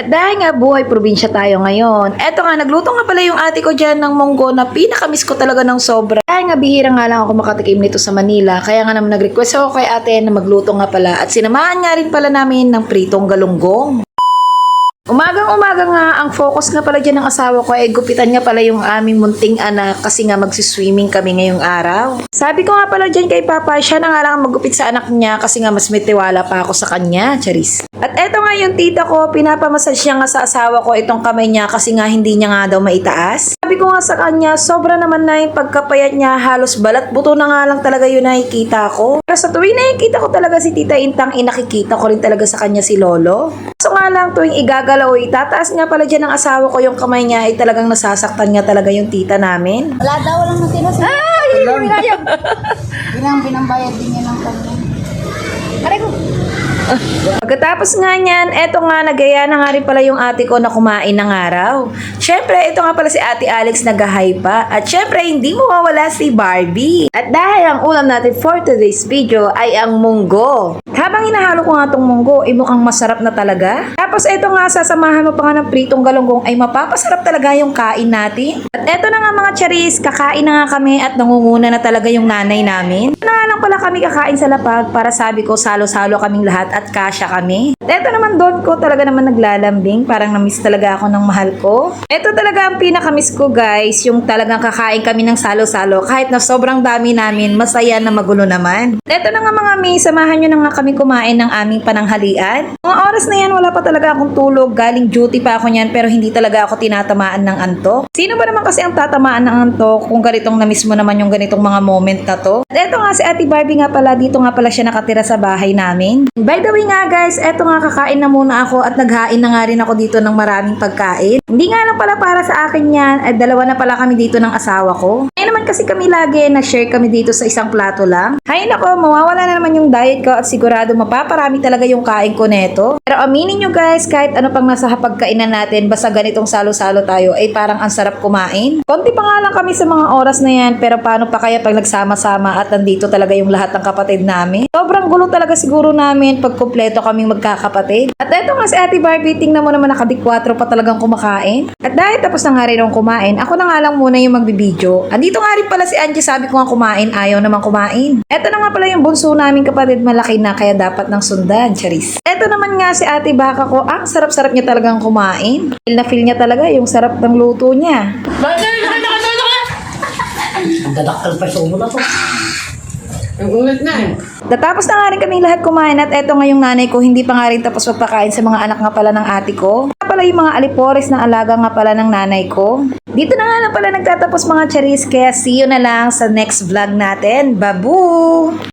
At dahil nga buhay probinsya tayo ngayon, eto nga, nagluto nga pala yung ate ko dyan ng monggo na pinakamiss ko talaga ng sobra. Dahil nga bihira nga lang ako makatikim nito sa Manila, kaya nga naman nag-request ako kay ate na magluto nga pala at sinamahan nga rin pala namin ng pritong galunggong. Umagang-umaga nga, ang focus nga pala dyan ng asawa ko ay gupitan nga pala yung aming munting anak kasi nga magsiswimming kami ngayong araw. Sabi ko nga pala dyan kay Papa, siya na nga lang maggupit sa anak niya kasi nga mas may tiwala pa ako sa kanya, charis. At eto nga yung tita ko, pinapamassage siya nga sa asawa ko itong kamay niya kasi nga hindi niya nga daw maitaas. Sabi ko nga sa kanya, sobra naman na yung pagkapayat niya, halos balat buto na nga lang talaga yun nakikita ko. Pero sa tuwing nakikita ko talaga si Tita Intang, nakikita ko rin talaga sa kanya si Lolo. So nga lang tuwing igagalaw, itataas nga pala dyan ng asawa ko yung kamay niya ay talagang nasasaktan nga talaga yung tita namin. Wala daw, walang matinos. Binambayad din niya ng kanya. Aray ko. Pagkatapos nga niyan, eto nga, nagaya na nga rin pala yung ate ko na kumain ng araw. Syempre, ito nga pala si Ate Alex nag-hi pa. At syempre, hindi mawawala si Barbie. At dahil ang ulam natin for today's video ay ang munggo. Habang hinahalo ko nga itong munggo, ay mukhang masarap na talaga. Tapos ito nga, sasamahan mo pa nga ng pritong galunggong, ay mapapasarap talaga yung kain natin. At eto na nga mga charis, kakain na nga kami at nangunguna na talaga yung nanay namin. Na nga lang pala kami kakain sa lapag para sabi ko salo-salo kaming lahat at kasya kami. At eto naman doon ko talaga naman naglalambing, parang namiss talaga ako ng mahal ko. Eto talaga ang pinakamiss ko guys, yung talagang kakain kami ng salo-salo kahit na sobrang dami namin, masaya na magulo naman. Eto na nga mga mi, samahan nyo na nga kami kumain ng aming pananghalian. Mga oras na yan, wala pa talaga akong tulog, galing duty pa ako niyan pero hindi talaga ako tinatamaan ng antok. Sino ba naman kasi ang tatamaan ng antok kung ganitong namiss mo naman yung ganitong mga moment na to? At eto nga si Ate Barbie nga pala, dito nga pala siya nakatira sa bahay namin. By the way nga guys, eto nga kakain na muna ako at naghain na nga rin ako dito ng maraming pagkain. Hindi nga lang pala para sa akin yan, at dalawa na pala kami dito ng asawa ko. Ngayon naman kasi kami lagi na share kami dito sa isang plato lang. Hay nako, mawawala na naman yung diet ko at sigurado mapaparami talaga yung kain ko neto. Pero aminin nyo guys, kahit ano pang nasa hapagkainan natin, basta ganitong salo-salo tayo ay parang ang sarap kumain. Konti pa nga lang kami sa mga oras na yan, pero paano pa kaya pag nagsama-sama at nandito talaga yung lahat ng kapatid namin? Sobrang gulo talaga siguro namin pag kumpleto kaming magkakapatid. At eto nga si Ate Barbie, tingnan mo naman nakadikwatro pa talagang kumakain. At dahil tapos na nga rin akong kumain, ako na nga lang muna yung magbibideo. Andito nga rin pala si Angie, sabi ko nga kumain, ayaw naman kumain. Eto na nga pala yung bunso namin kapatid, malaki na kaya dapat ng sundan, charis. Eto naman nga si Ate Baka ko, ang sarap-sarap niya talagang kumain. Feel na feel niya talaga yung sarap ng luto niya. Ang dadaktal pa sa ulo na to. Ang ulit na eh. Natapos na nga rin kaming lahat kumain at eto nga yung nanay ko, hindi pa nga rin tapos magpakain sa mga anak nga pala ng ate ko. Nga pala yung mga alipores na alaga nga pala ng nanay ko. Dito na nga lang pala nagtatapos mga charis, kaya see you na lang sa next vlog natin. Babu!